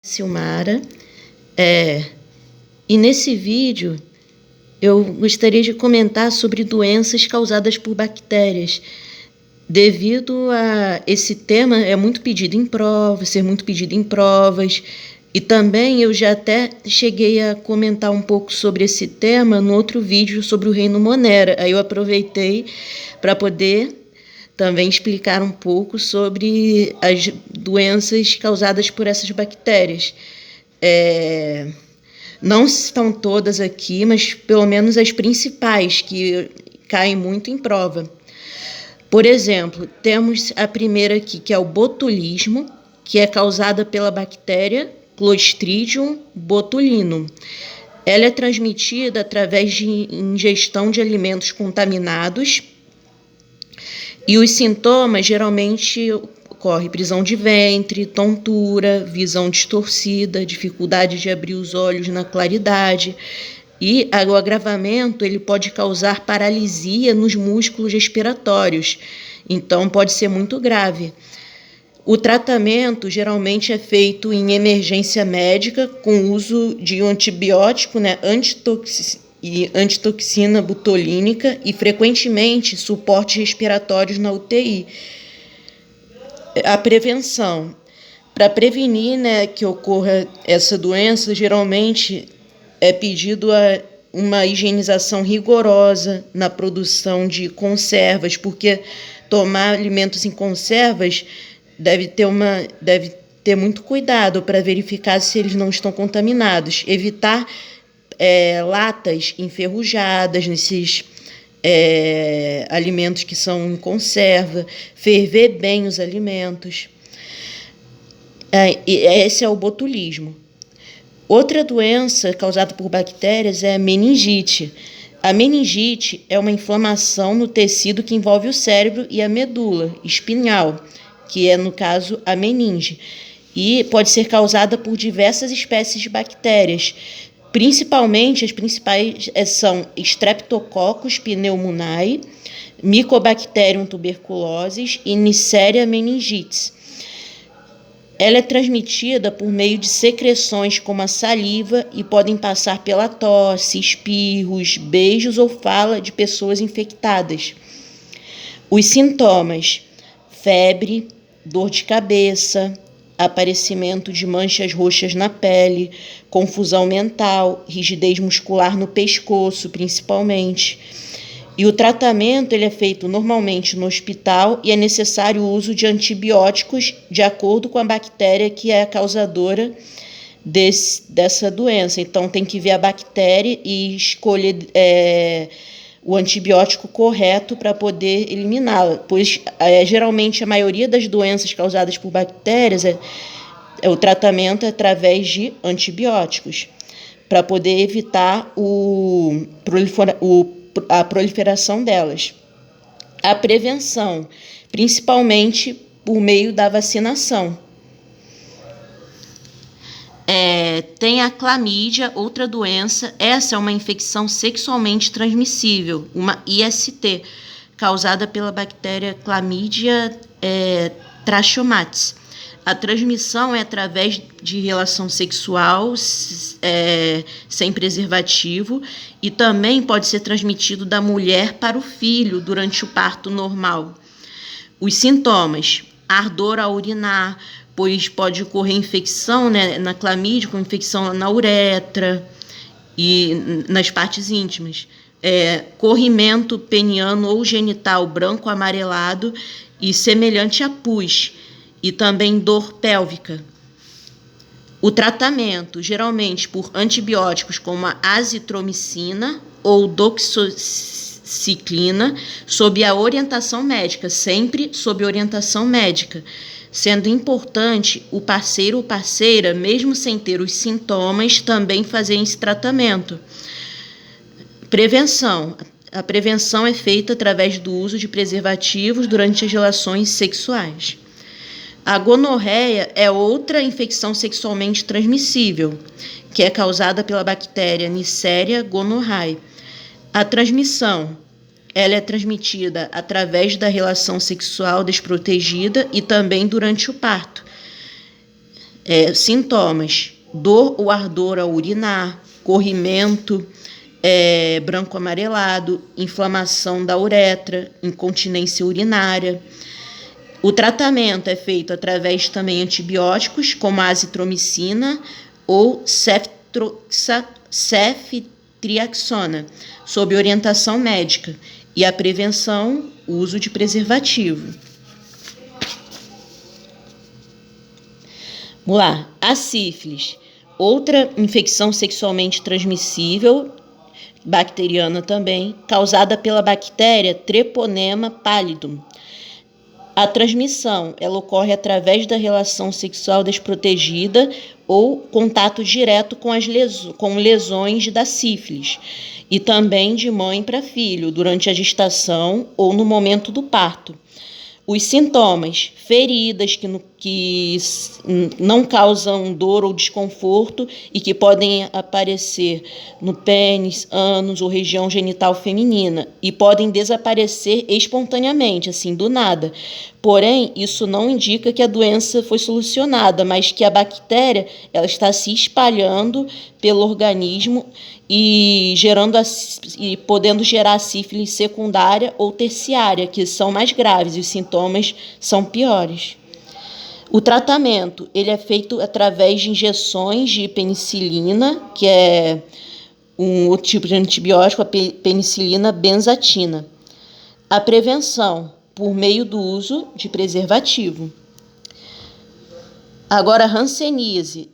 Silmara, e nesse vídeo eu gostaria de comentar sobre doenças causadas por bactérias. Devido a esse tema ser muito pedido em provas, e também eu já até cheguei a comentar um pouco sobre esse tema no outro vídeo sobre o reino Monera. Aí eu aproveitei para poder também explicar um pouco sobre as doenças causadas por essas bactérias. Não estão todas aqui, mas pelo menos as principais que caem muito em prova. Por exemplo, temos a primeira aqui, que é o botulismo, que é causada pela bactéria Clostridium botulinum. Ela é transmitida através de ingestão de alimentos contaminados, e os sintomas geralmente ocorrem prisão de ventre, tontura, visão distorcida, dificuldade de abrir os olhos na claridade, e o agravamento ele pode causar paralisia nos músculos respiratórios, então pode ser muito grave. O tratamento geralmente é feito em emergência médica com uso de um antibiótico, antitoxina botulínica e frequentemente suportes respiratórios na UTI. A prevenção. Para prevenir que ocorra essa doença, geralmente é pedido uma higienização rigorosa na produção de conservas, porque tomar alimentos em conservas deve ter muito cuidado para verificar se eles não estão contaminados. Evitar latas enferrujadas nesses alimentos que são em conserva, ferver bem os alimentos. Esse é o botulismo. Outra doença causada por bactérias é a meningite. A meningite é uma inflamação no tecido que envolve o cérebro e a medula espinhal, que é, no caso, a meninge, e pode ser causada por diversas espécies de bactérias. Principalmente, as principais são Streptococcus pneumoniae, Mycobacterium tuberculosis e Neisseria meningitis. Ela é transmitida por meio de secreções como a saliva e podem passar pela tosse, espirros, beijos ou fala de pessoas infectadas. Os sintomas: febre, dor de cabeça, aparecimento de manchas roxas na pele, confusão mental, rigidez muscular no pescoço, principalmente. E o tratamento ele é feito normalmente no hospital e é necessário o uso de antibióticos de acordo com a bactéria que é a causadora dessa doença. Então, tem que ver a bactéria e escolher o antibiótico correto para poder eliminá-la, pois geralmente a maioria das doenças causadas por bactérias o tratamento é através de antibióticos, para poder evitar a proliferação delas. A prevenção, principalmente por meio da vacinação. Tem a clamídia, outra doença. Essa é uma infecção sexualmente transmissível, uma IST, causada pela bactéria Chlamydia trachomatis. A transmissão é através de relação sexual sem preservativo, e também pode ser transmitido da mulher para o filho durante o parto normal. Os sintomas: ardor ao urinar, pois pode ocorrer infecção na clamídia, com infecção na uretra e nas partes íntimas. Corrimento peniano ou genital branco amarelado e semelhante a pus, e também dor pélvica. O tratamento, geralmente por antibióticos como a azitromicina ou doxiciclina, sob a orientação médica, sempre sob orientação médica, sendo importante o parceiro ou parceira, mesmo sem ter os sintomas, também fazer esse tratamento. Prevenção. A prevenção é feita através do uso de preservativos durante as relações sexuais. A gonorreia é outra infecção sexualmente transmissível, que é causada pela bactéria Neisseria gonorrhoeae. A transmissão, ela é transmitida através da relação sexual desprotegida e também durante o parto. Sintomas: dor ou ardor ao urinar, corrimento branco amarelado, inflamação da uretra, incontinência urinária. O tratamento é feito através também de antibióticos, como a azitromicina ou ceftriaxona, sob orientação médica, e a prevenção, o uso de preservativo. Vamos lá. A sífilis, outra infecção sexualmente transmissível, bacteriana também, causada pela bactéria Treponema pallidum. A transmissão, ela ocorre através da relação sexual desprotegida ou contato direto com lesões da sífilis, e também de mãe para filho, durante a gestação ou no momento do parto. Os sintomas: feridas que não causam dor ou desconforto e que podem aparecer no pênis, ânus ou região genital feminina e podem desaparecer espontaneamente, assim, do nada. Porém, isso não indica que a doença foi solucionada, mas que a bactéria ela está se espalhando pelo organismo e podendo gerar sífilis secundária ou terciária, que são mais graves, e os sintomas são piores. O tratamento ele é feito através de injeções de penicilina, que é um outro tipo de antibiótico, a penicilina benzatina. A prevenção, por meio do uso de preservativo. Agora, a hanseníase.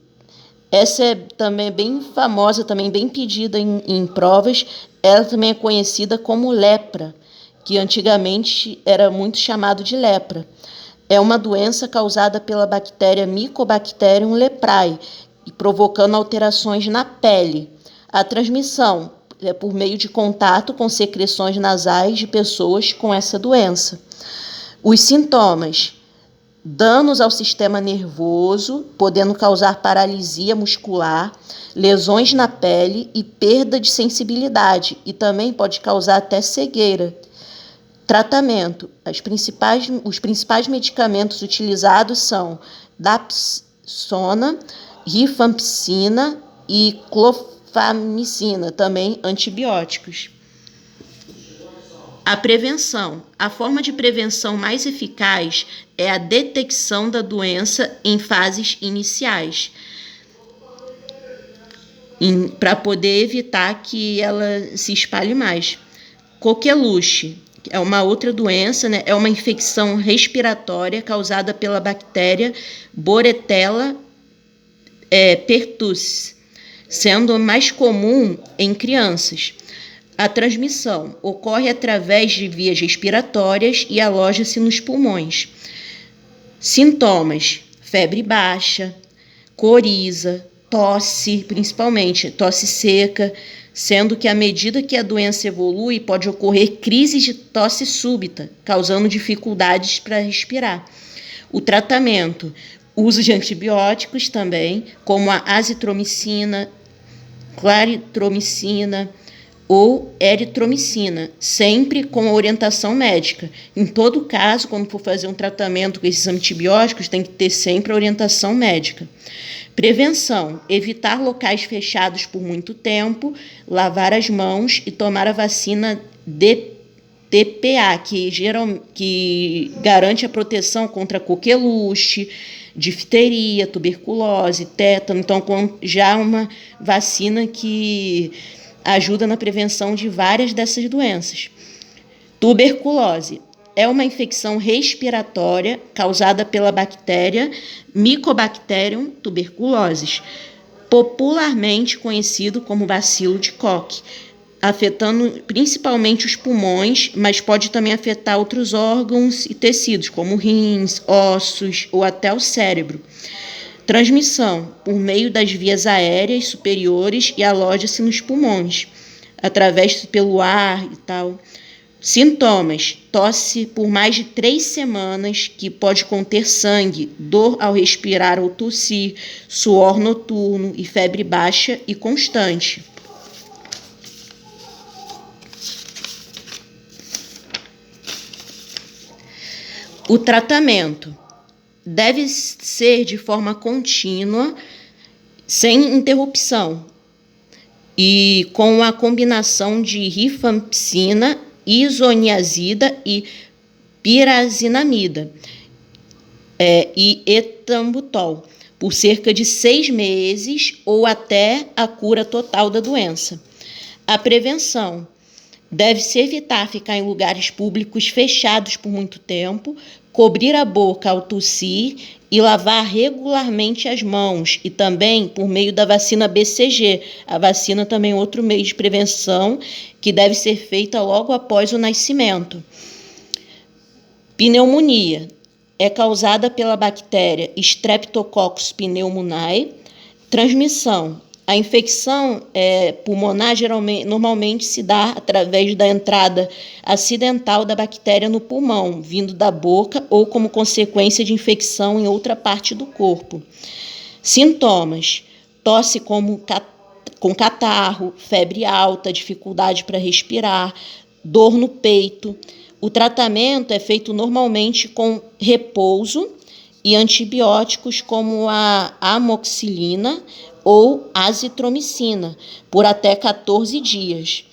Essa é também bem famosa, também bem pedida em provas. Ela também é conhecida como lepra, que antigamente era muito chamado de lepra. É uma doença causada pela bactéria Mycobacterium leprae, provocando alterações na pele. A transmissão é por meio de contato com secreções nasais de pessoas com essa doença. Os sintomas: danos ao sistema nervoso, podendo causar paralisia muscular, lesões na pele e perda de sensibilidade, e também pode causar até cegueira. Tratamento: os principais medicamentos utilizados são dapsona, rifampicina e clofamicina, também antibióticos. A prevenção. A forma de prevenção mais eficaz é a detecção da doença em fases iniciais, para poder evitar que ela se espalhe mais. Coqueluche é uma outra doença, né? É uma infecção respiratória causada pela bactéria Bordetella pertussis, sendo mais comum em crianças. A transmissão ocorre através de vias respiratórias e aloja-se nos pulmões. Sintomas: febre baixa, coriza, tosse, principalmente tosse seca, sendo que à medida que a doença evolui, pode ocorrer crises de tosse súbita, causando dificuldades para respirar. O tratamento: uso de antibióticos também, como a azitromicina, claritromicina ou eritromicina, sempre com orientação médica. Em todo caso, quando for fazer um tratamento com esses antibióticos, tem que ter sempre a orientação médica. Prevenção: evitar locais fechados por muito tempo, lavar as mãos e tomar a vacina DTPA, que garante a proteção contra coqueluche, difteria, tuberculose, tétano. Então, já uma vacina que ajuda na prevenção de várias dessas doenças. Tuberculose é uma infecção respiratória causada pela bactéria Mycobacterium tuberculosis, popularmente conhecido como bacilo de Koch, afetando principalmente os pulmões, mas pode também afetar outros órgãos e tecidos, como rins, ossos ou até o cérebro. Transmissão por meio das vias aéreas superiores e aloja-se nos pulmões, através pelo ar e tal. Sintomas: tosse por mais de 3 semanas, que pode conter sangue, dor ao respirar ou tossir, suor noturno e febre baixa e constante. O tratamento: deve ser de forma contínua, sem interrupção, e com a combinação de rifampicina, isoniazida e pirazinamida e etambutol, por cerca de 6 meses ou até a cura total da doença. A prevenção deve-se evitar ficar em lugares públicos fechados por muito tempo, cobrir a boca ao tossir e lavar regularmente as mãos, e também por meio da vacina BCG. A vacina também é outro meio de prevenção que deve ser feita logo após o nascimento. Pneumonia é causada pela bactéria Streptococcus pneumoniae. Transmissão. A infecção pulmonar normalmente se dá através da entrada acidental da bactéria no pulmão, vindo da boca ou como consequência de infecção em outra parte do corpo. Sintomas: tosse com catarro, febre alta, dificuldade para respirar, dor no peito. O tratamento é feito normalmente com repouso e antibióticos como a amoxicilina ou azitromicina, por até 14 dias.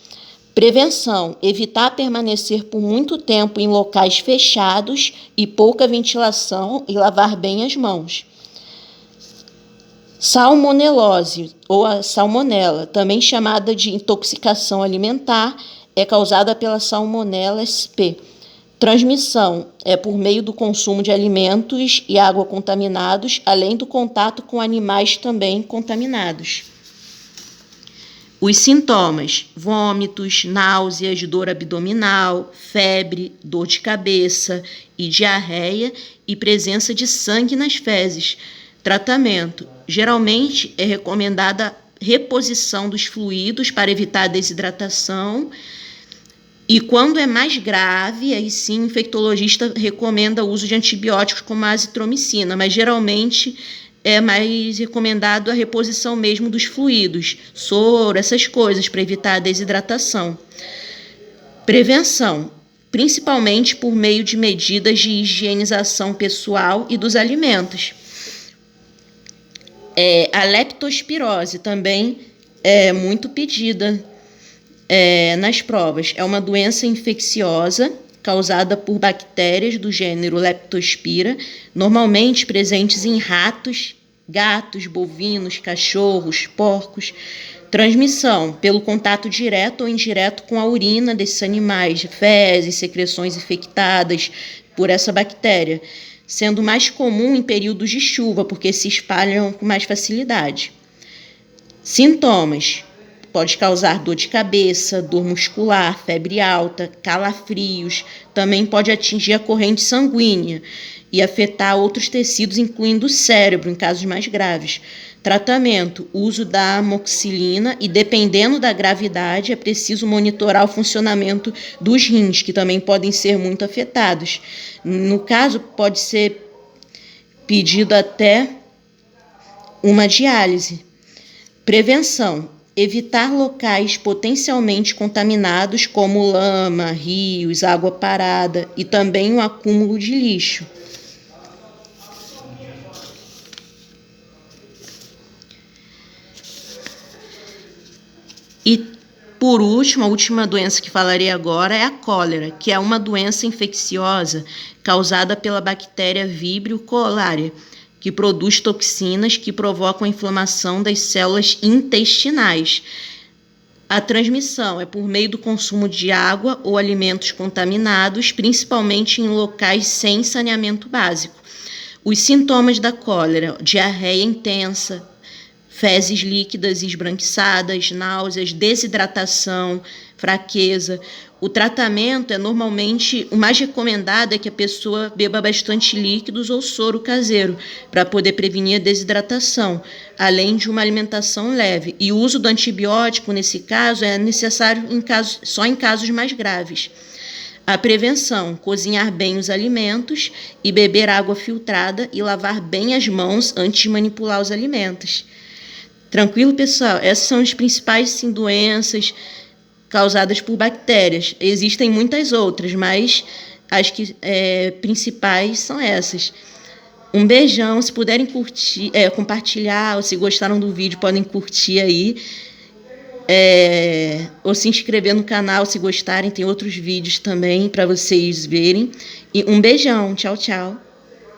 Prevenção: evitar permanecer por muito tempo em locais fechados e pouca ventilação e lavar bem as mãos. Salmonelose, ou a salmonela, também chamada de intoxicação alimentar, é causada pela Salmonella sp. Transmissão é por meio do consumo de alimentos e água contaminados, além do contato com animais também contaminados. Os sintomas: vômitos, náuseas, dor abdominal, febre, dor de cabeça e diarreia e presença de sangue nas fezes. Tratamento: geralmente é recomendada a reposição dos fluidos para evitar a desidratação. E quando é mais grave, aí sim o infectologista recomenda o uso de antibióticos como a azitromicina, mas geralmente é mais recomendado a reposição mesmo dos fluidos, soro, essas coisas, para evitar a desidratação. Prevenção, principalmente por meio de medidas de higienização pessoal e dos alimentos. A leptospirose também é muito pedida nas provas. É uma doença infecciosa causada por bactérias do gênero Leptospira, normalmente presentes em ratos, gatos, bovinos, cachorros, porcos. Transmissão pelo contato direto ou indireto com a urina desses animais, fezes, secreções infectadas por essa bactéria, sendo mais comum em períodos de chuva, porque se espalham com mais facilidade. Sintomas: pode causar dor de cabeça, dor muscular, febre alta, calafrios. Também pode atingir a corrente sanguínea e afetar outros tecidos, incluindo o cérebro, em casos mais graves. Tratamento: uso da amoxicilina e, dependendo da gravidade, é preciso monitorar o funcionamento dos rins, que também podem ser muito afetados. No caso, pode ser pedido até uma diálise. Prevenção: evitar locais potencialmente contaminados como lama, rios, água parada e também o acúmulo de lixo. E, por último, a última doença que falarei agora é a cólera, que é uma doença infecciosa causada pela bactéria Vibrio cholerae, que produz toxinas que provocam a inflamação das células intestinais. A transmissão é por meio do consumo de água ou alimentos contaminados, principalmente em locais sem saneamento básico. Os sintomas da cólera: diarreia intensa, fezes líquidas e esbranquiçadas, náuseas, desidratação, fraqueza. O tratamento é normalmente, o mais recomendado é que a pessoa beba bastante líquidos ou soro caseiro, para poder prevenir a desidratação, além de uma alimentação leve. E o uso do antibiótico, nesse caso, é necessário só em casos mais graves. A prevenção: cozinhar bem os alimentos e beber água filtrada e lavar bem as mãos antes de manipular os alimentos. Tranquilo, pessoal? Essas são as principais doenças causadas por bactérias. Existem muitas outras, mas as principais são essas. Um beijão. Se puderem curtir, compartilhar, ou se gostaram do vídeo, podem curtir aí. Ou se inscrever no canal se gostarem. Tem outros vídeos também para vocês verem. E um beijão. Tchau, tchau.